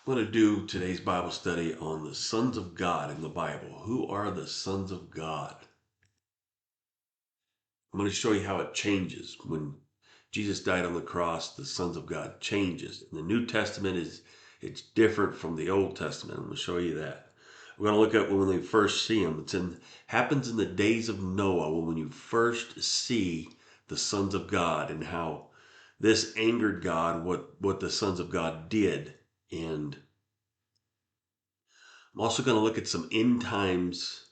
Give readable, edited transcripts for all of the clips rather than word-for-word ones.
I'm going to do today's Bible study on the sons of God in the Bible. Who are the sons of God? I'm going to show you how it changes. When Jesus died on the cross, the sons of God changes. And the New Testament it's different from the Old Testament. I'm going to show you that. We're going to look at when we first see them. Happens in the days of Noah, when you first see the sons of God and how this angered God, what the sons of God did. And I'm also going to look at some end times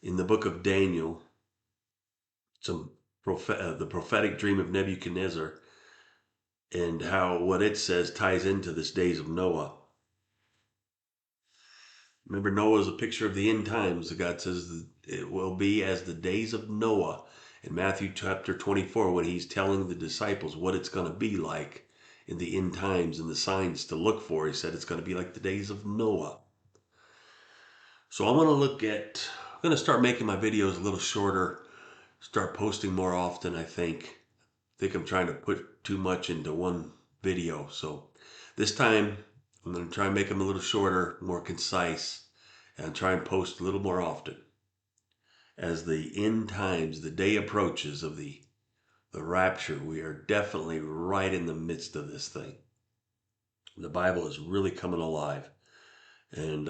in the book of Daniel, the prophetic dream of Nebuchadnezzar, and how what it says ties into this days of Noah. Remember, Noah is a picture of the end times. God says that it will be as the days of Noah in Matthew chapter 24, when he's telling the disciples what it's going to be like in the end times and the signs to look for. He said it's going to be like the days of Noah. So I'm going to start making my videos a little shorter, start posting more often. I think I'm trying to put too much into one video. So this time I'm going to try and make them a little shorter, more concise, and try and post a little more often. As the end times, the day approaches of the rapture, we are definitely right in the midst of this thing. The Bible is really coming alive. And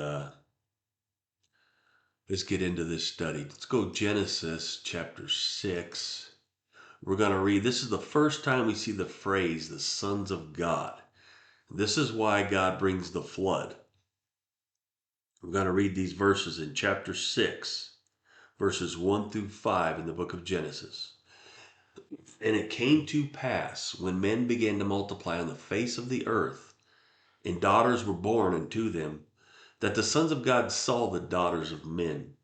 let's get into this study. Let's go Genesis chapter 6. We're going to read, this is the first time we see the phrase, the sons of God. This is why God brings the flood. We're going to read these verses in chapter 6, verses 1 through 5 in the book of Genesis. And it came to pass, when men began to multiply on the face of the earth, and daughters were born unto them, that the sons of God saw the daughters of men,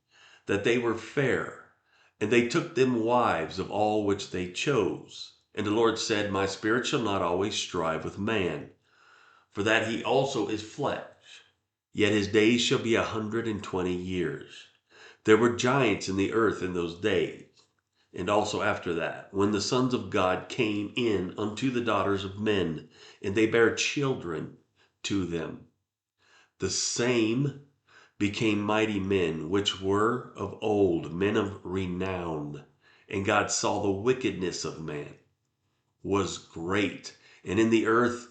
that they were fair, and they took them wives of all which they chose. And the Lord said, My spirit shall not always strive with man, for that he also is flesh. Yet his days shall be 120 years. There were giants in the earth in those days, and also after that, when the sons of God came in unto the daughters of men, and they bare children to them. The same became mighty men, which were of old, men of renown. And God saw the wickedness of man was great, and in the earth,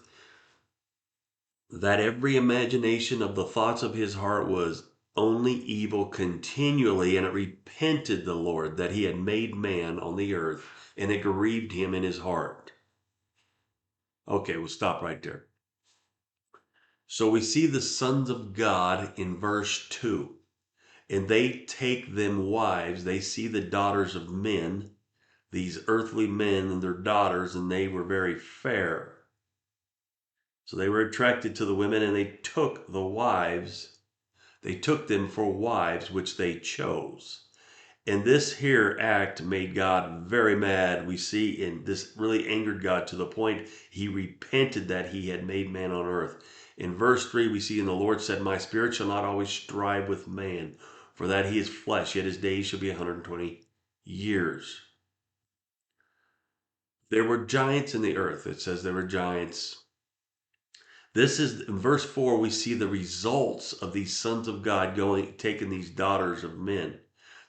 that every imagination of the thoughts of his heart was only evil continually, and it repented the Lord that he had made man on the earth, and it grieved him in his heart. Okay, we'll stop right there. So we see the sons of God in verse 2, and they take them wives. They see the daughters of men, these earthly men and their daughters, and they were very fair. So they were attracted to the women, and they took the wives. They took them for wives, which they chose. And this here act made God very mad. We see, and this really angered God to the point he repented that he had made man on earth. In verse 3, we see, And the Lord said, My spirit shall not always strive with man, for that he is flesh, yet his days shall be 120 years. There were giants in the earth. It says there were giants. This is in verse 4, we see the results of these sons of God taking these daughters of men.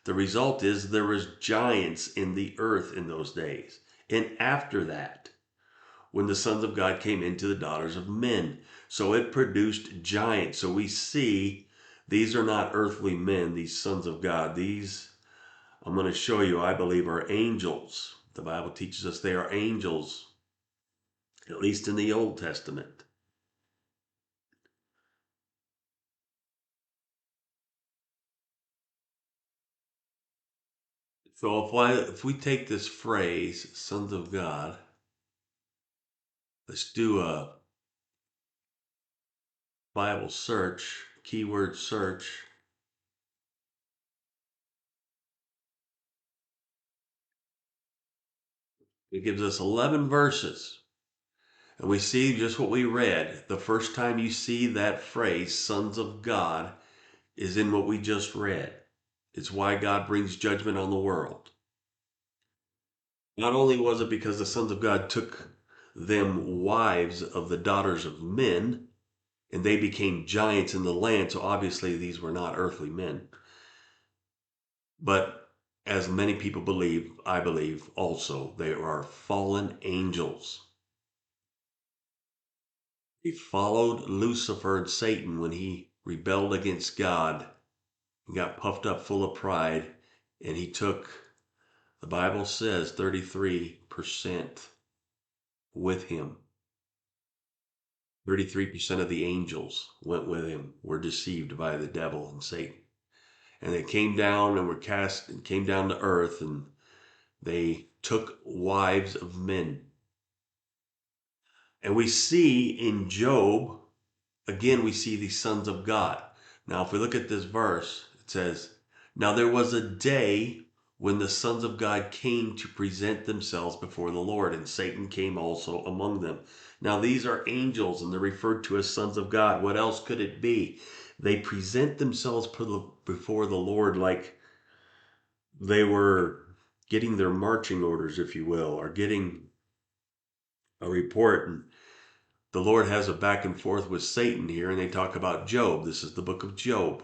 The result is there was giants in the earth in those days. And after that, when the sons of God came into the daughters of men. So it produced giants. So we see these are not earthly men, these sons of God. These, I'm going to show you, I believe, are angels. The Bible teaches us they are angels, at least in the Old Testament. So if we take this phrase, sons of God, let's do a Bible search, keyword search. It gives us 11 verses. And we see just what we read. The first time you see that phrase, sons of God, is in what we just read. It's why God brings judgment on the world. Not only was it because the sons of God took them wives of the daughters of men, and they became giants in the land. So obviously these were not earthly men. But as many people believe, I believe also, they are fallen angels. He followed Lucifer and Satan when he rebelled against God and got puffed up full of pride, and he took, the Bible says, 33% with him. 33% of the angels went with him, were deceived by the devil and Satan. And they came down and were cast and came down to earth, and they took wives of men. And we see in Job, again, we see the sons of God. Now, if we look at this verse, it says, now there was a day when the sons of God came to present themselves before the Lord, and Satan came also among them. Now, these are angels, and they're referred to as sons of God. What else could it be? They present themselves before the Lord like they were getting their marching orders, if you will, or getting a report. And the Lord has a back and forth with Satan here, and they talk about Job. This is the book of Job.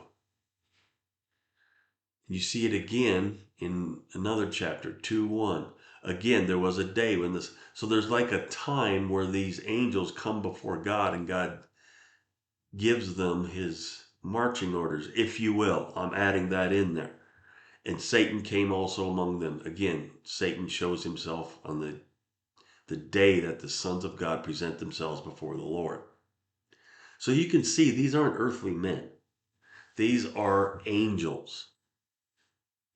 You see it again in another chapter, 2:1. Again, there was a day when this, so there's like a time where these angels come before God and God gives them his marching orders, if you will. I'm adding that in there. And Satan came also among them. Again, Satan shows himself on the day that the sons of God present themselves before the Lord. So you can see these aren't earthly men. These are angels.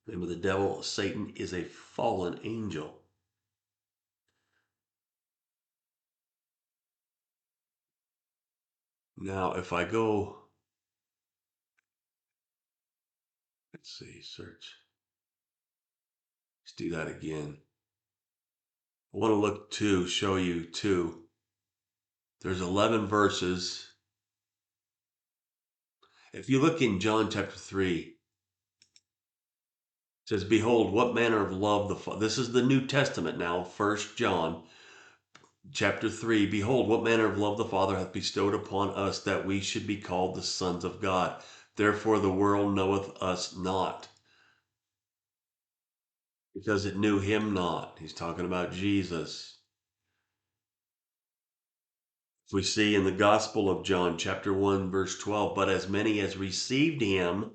The name of the devil, Satan, is a fallen angel. Now, if I go, let's see, search. Let's do that again. I want to look to show you too. There's 11 verses. If you look in John chapter 3, it says, behold, what manner of love the Father. This is the New Testament now, 1 John chapter 3. Behold, what manner of love the Father hath bestowed upon us, that we should be called the sons of God. Therefore the world knoweth us not, because it knew him not. He's talking about Jesus. We see in the Gospel of John, chapter 1, verse 12, but as many as received him,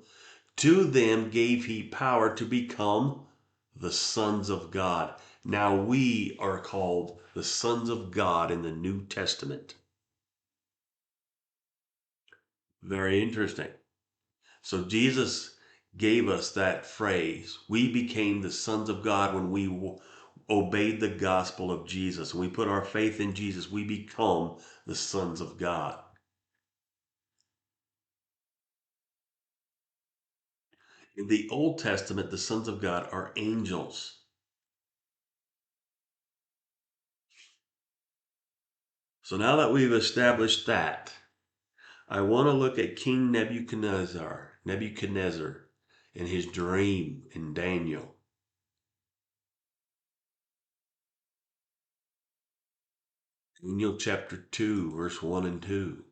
to them gave he power to become the sons of God. Now we are called the sons of God in the New Testament. Very interesting. So Jesus gave us that phrase. We became the sons of God when we obeyed the gospel of Jesus. When we put our faith in Jesus, we become the sons of God. In the Old Testament, the sons of God are angels. So now that we've established that, I want to look at King Nebuchadnezzar and his dream in Daniel. Daniel chapter 2, verse 1 and 2.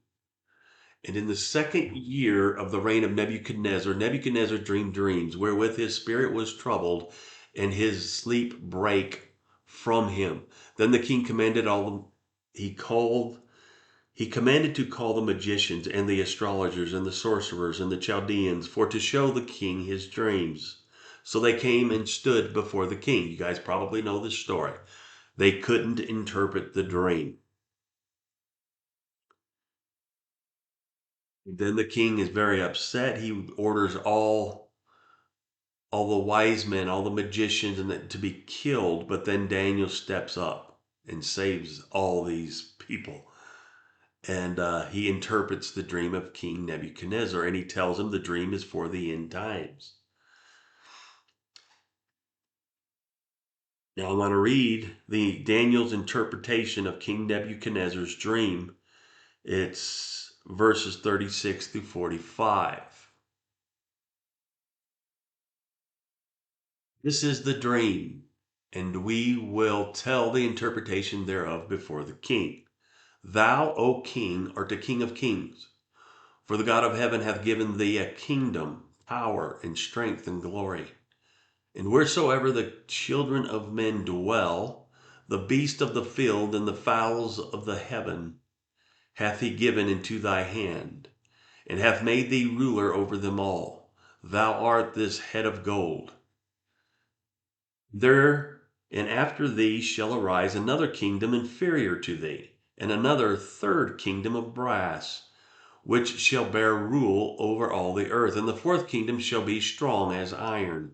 And in the second year of the reign of Nebuchadnezzar, Nebuchadnezzar dreamed dreams, wherewith his spirit was troubled, and his sleep brake from him. Then the king commanded he commanded to call the magicians and the astrologers and the sorcerers and the Chaldeans, for to show the king his dreams. So they came and stood before the king. You guys probably know this story. They couldn't interpret the dream. Then the king is very upset. He orders all the wise men, all the magicians, and to be killed. But then Daniel steps up and saves all these people. And he interprets the dream of King Nebuchadnezzar, and he tells him the dream is for the end times. Now I'm going to read the Daniel's interpretation of King Nebuchadnezzar's dream. It's verses 36 through 45. This is the dream, and we will tell the interpretation thereof before the king. Thou, O king, art a king of kings. For the God of heaven hath given thee a kingdom, power, and strength, and glory. And wheresoever the children of men dwell, the beast of the field and the fowls of the heaven hath he given into thy hand, and hath made thee ruler over them all. Thou art this head of gold. There and after thee shall arise another kingdom inferior to thee, and another third kingdom of brass, which shall bear rule over all the earth. And the fourth kingdom shall be strong as iron.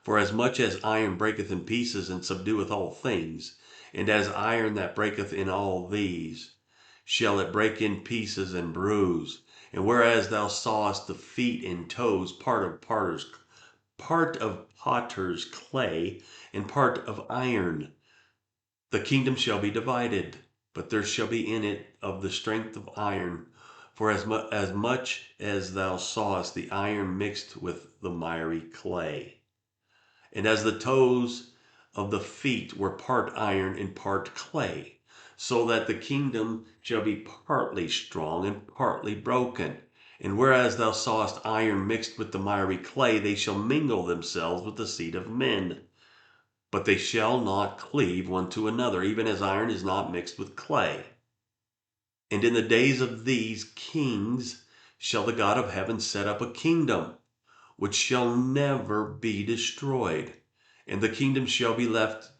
For as much as iron breaketh in pieces and subdueth all things, and as iron that breaketh in all these, shall it break in pieces and bruise. And whereas thou sawest the feet and toes part of potter's clay, and part of iron, the kingdom shall be divided, but there shall be in it of the strength of iron. For as much as thou sawest the iron mixed with the miry clay. And as the toes of the feet were part iron and part clay, so that the kingdom shall be partly strong and partly broken. And whereas thou sawest iron mixed with the miry clay, they shall mingle themselves with the seed of men. But they shall not cleave one to another, even as iron is not mixed with clay. And in the days of these kings shall the God of heaven set up a kingdom, which shall never be destroyed. And the kingdom shall not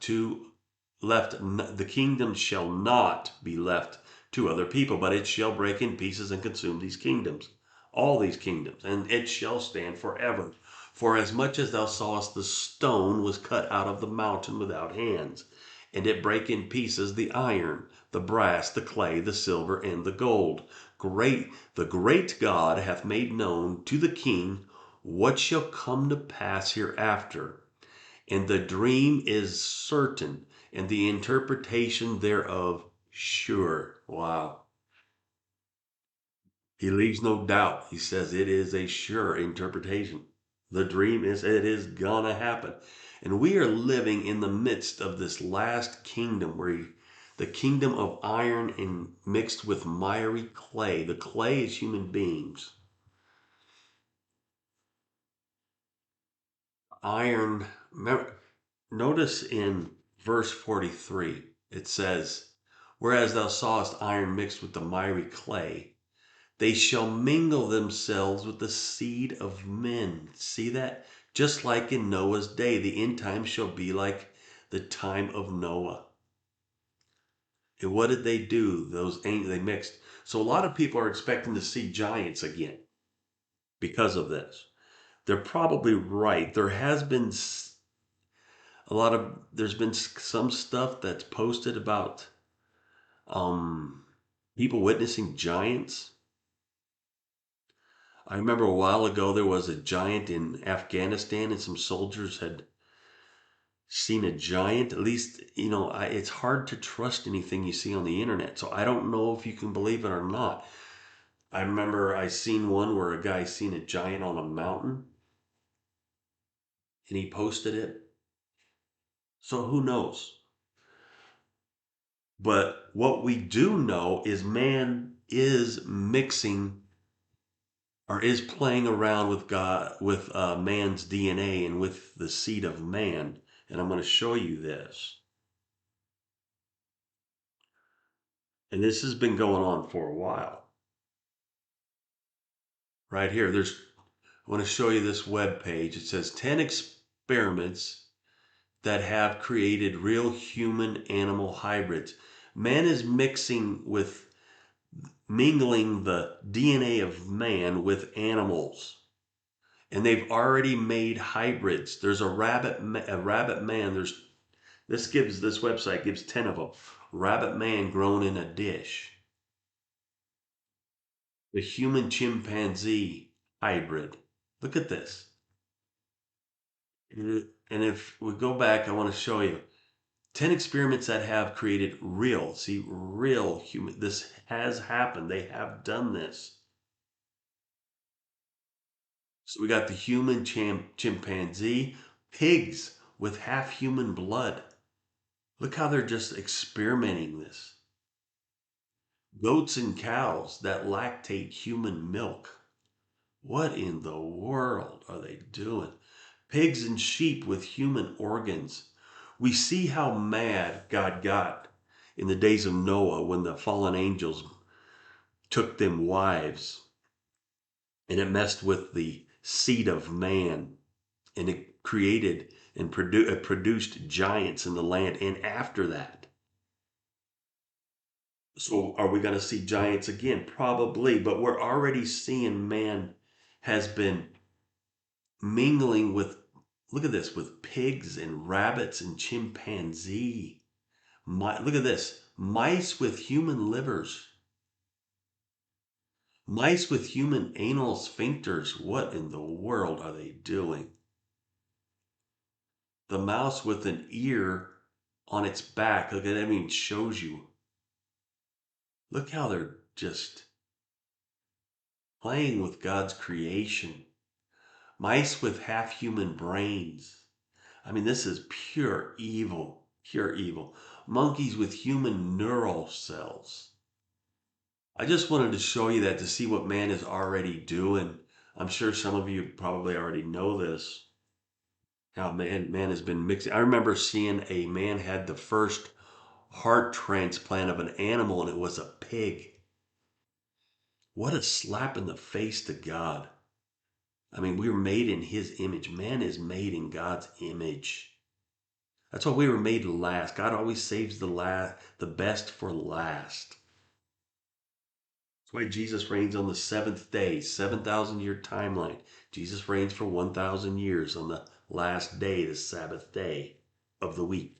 be left to other people, but it shall break in pieces and consume these kingdoms, all these kingdoms, and it shall stand forever. For as much as thou sawest the stone was cut out of the mountain without hands, and it brake in pieces the iron, the brass, the clay, the silver, and the gold. The great God hath made known to the king what shall come to pass hereafter. And the dream is certain, and the interpretation thereof sure. Wow. He leaves no doubt. He says it is a sure interpretation. The dream it is gonna happen. And we are living in the midst of this last kingdom the kingdom of iron and mixed with miry clay. The clay is human beings. Iron, notice in verse 43, it says, whereas thou sawest iron mixed with the miry clay, they shall mingle themselves with the seed of men. See that? Just like in Noah's day, the end time shall be like the time of Noah. And what did they do? They mixed. So a lot of people are expecting to see giants again because of this. They're probably right. There's been some stuff that's posted about people witnessing giants. I remember a while ago there was a giant in Afghanistan, and some soldiers had seen a giant. At least, it's hard to trust anything you see on the internet, so I don't know if you can believe it or not. I remember I seen one where a guy seen a giant on a mountain, and he posted it. So who knows? But what we do know is man is mixing or is playing around with God, with man's DNA and with the seed of man. And I'm going to show you this. And this has been going on for a while. Right here, I want to show you this web page. It says 10 experiments that have created real human animal hybrids. Man is mingling the DNA of man with animals. And they've already made hybrids. There's a rabbit man. This website gives 10 of them. Rabbit man grown in a dish. The human chimpanzee hybrid. Look at this. And if we go back, I want to show you 10 experiments that have created real human. This has happened. They have done this. So we got the human chimpanzee, pigs with half human blood. Look how they're just experimenting this. Goats and cows that lactate human milk. What in the world are they doing? Pigs and sheep with human organs. We see how mad God got in the days of Noah when the fallen angels took them wives, and it messed with the seed of man, and it created and produced giants in the land. And after that, so are we going to see giants again? Probably, but we're already seeing man has been mingling with, look at this, with pigs and rabbits and chimpanzee. Look at this, mice with human livers, mice with human anal sphincters. What in the world are they doing? The mouse with an ear on its back. Look at that. I mean, shows you. Look how they're just playing with God's creation. Mice with half human brains. I mean, this is pure evil. Pure evil. Monkeys with human neural cells. I just wanted to show you that to see what man is already doing. I'm sure some of you probably already know this. How man has been mixing. I remember seeing a man had the first heart transplant of an animal, and it was a pig. What a slap in the face to God. I mean, we were made in his image. Man is made in God's image. That's why we were made to last. God always saves the best for last. That's why Jesus reigns on the seventh day, 7,000 year timeline. Jesus reigns for 1,000 years on the last day, the Sabbath day of the week.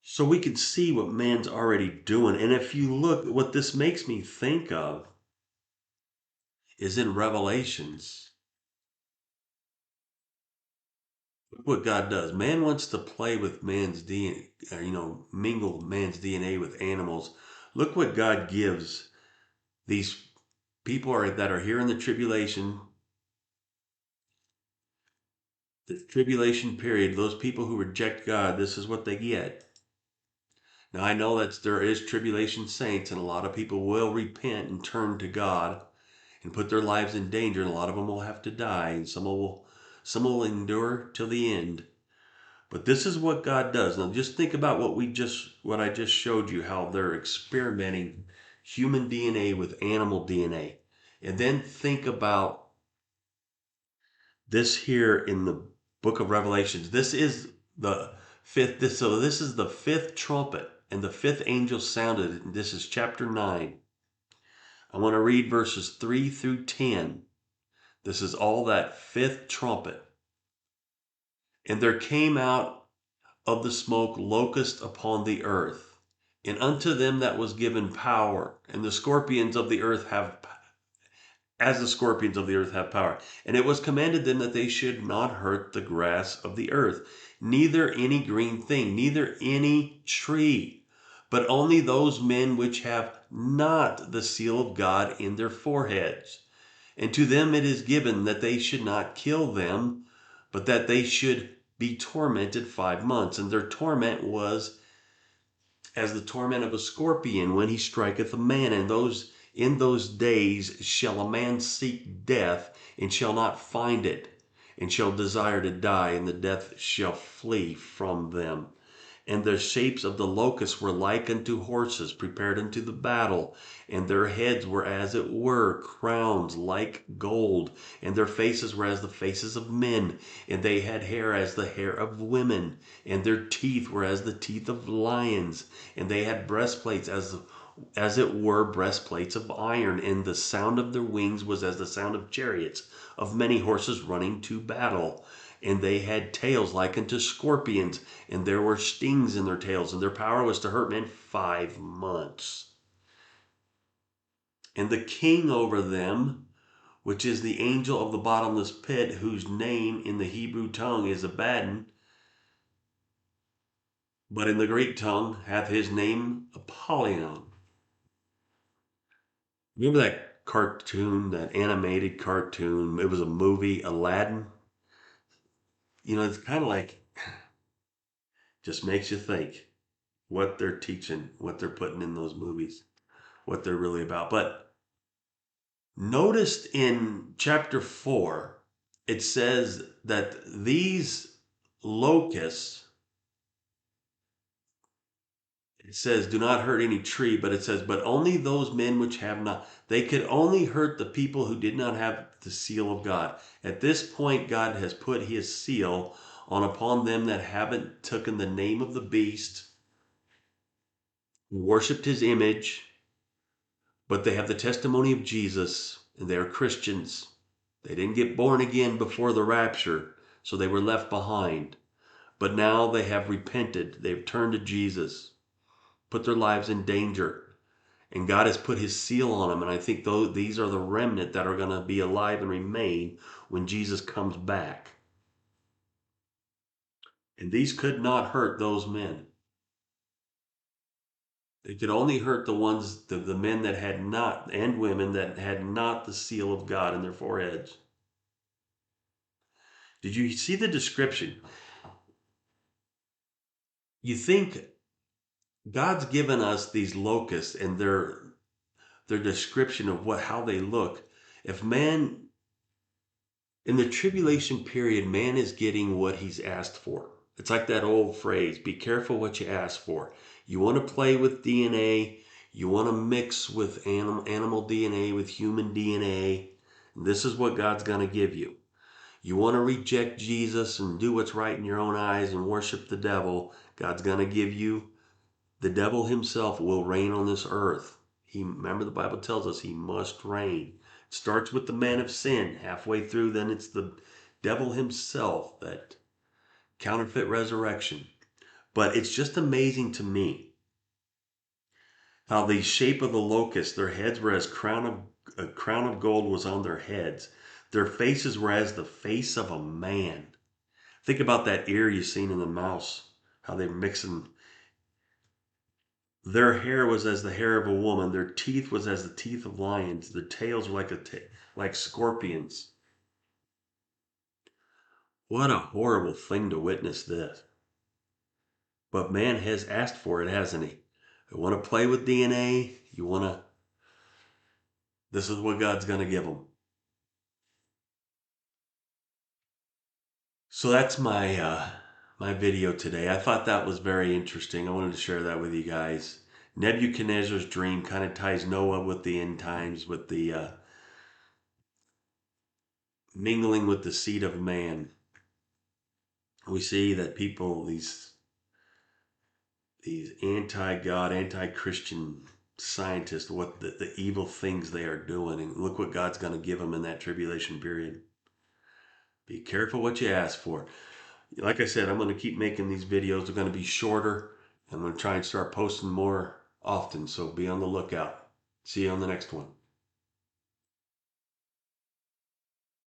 So we can see what man's already doing. And if you look, what this makes me think of is in Revelations. Look what God does. Man wants to play with man's DNA, mingle man's DNA with animals. Look what God gives these people that are here in the tribulation period, those people who reject God. This is what they get. Now I know that there is tribulation saints, and a lot of people will repent and turn to God and put their lives in danger, and a lot of them will have to die, and some will endure till the end. But this is what God does. Now just think about what I just showed you, how they're experimenting human DNA with animal DNA. And then think about this here in the book of Revelations. This is the this is the fifth trumpet, and the fifth angel sounded, and this is chapter 9. I want to read verses 3 through 10. This is all that fifth trumpet. And there came out of the smoke locust upon the earth, and unto them that was given power, and the scorpions of the earth have as the scorpions of the earth have power. And it was commanded them that they should not hurt the grass of the earth, neither any green thing, neither any tree, but only those men which have not the seal of God in their foreheads. And to them it is given that they should not kill them, but that they should be tormented 5 months. And their torment was as the torment of a scorpion when he striketh a man. And in those days shall a man seek death, and shall not find it, and shall desire to die, and the death shall flee from them. And the shapes of the locusts were like unto horses prepared unto the battle, and their heads were as it were crowns like gold, and their faces were as the faces of men, and they had hair as the hair of women, and their teeth were as the teeth of lions, and they had breastplates as it were breastplates of iron, and the sound of their wings was as the sound of chariots of many horses running to battle. And they had tails like unto scorpions, and there were stings in their tails, and their power was to hurt men 5 months. And the king over them, which is the angel of the bottomless pit, whose name in the Hebrew tongue is Abaddon, but in the Greek tongue hath his name Apollyon. Remember that cartoon, that animated cartoon? It was a movie, Aladdin. It's kind of like, just makes you think. what they're teaching, what they're putting in those movies, what they're really about. But noticed in chapter 4, it says that these locusts, it says, do not hurt any tree, but it says, but only those men which have not. They could only hurt the people who did not have the seal of God. At this point, God has put his seal on upon them that haven't taken the name of the beast, worshipped his image, but they have the testimony of Jesus, and they are Christians. They didn't get born again before the rapture, so they were left behind. But now they have repented. They've turned to Jesus, put their lives in danger. And God has put his seal on them. And I think these are the remnant that are going to be alive and remain when Jesus comes back. And these could not hurt those men. They could only hurt the ones, the men that had not, and women that had not the seal of God in their foreheads. Did you see the description? You think God's given us these locusts and their description of how they look. If man, in the tribulation period, man is getting what he's asked for. It's like that old phrase, be careful what you ask for. You want to play with DNA, you want to mix with animal DNA with human DNA. This is what God's going to give you. You want to reject Jesus and do what's right in your own eyes and worship the devil, God's going to give you. The devil himself will reign on this earth. Remember, the Bible tells us he must reign. It starts with the man of sin. Halfway through, then it's the devil himself, that counterfeit resurrection. But it's just amazing to me how the shape of the locusts, their heads were as a crown of gold was on their heads. Their faces were as the face of a man. Think about that ear you've seen in the mouse, how they mix them. Their hair was as the hair of a woman. Their teeth was as the teeth of lions. Their tails were like scorpions. What a horrible thing to witness this. But man has asked for it, hasn't he? You want to play with DNA? This is what God's going to give them. So that's my video today. I thought that was very interesting. I wanted to share that with you guys. Nebuchadnezzar's dream kind of ties Noah with the end times, with the mingling with the seed of man. We see that people, these anti-God, anti-Christian scientists, what the evil things they are doing, and look what God's going to give them in that tribulation period. Be careful what you ask for. Like I said, I'm going to keep making these videos. They're going to be shorter. I'm going to try and start posting more often, so be on the lookout. See you on the next one.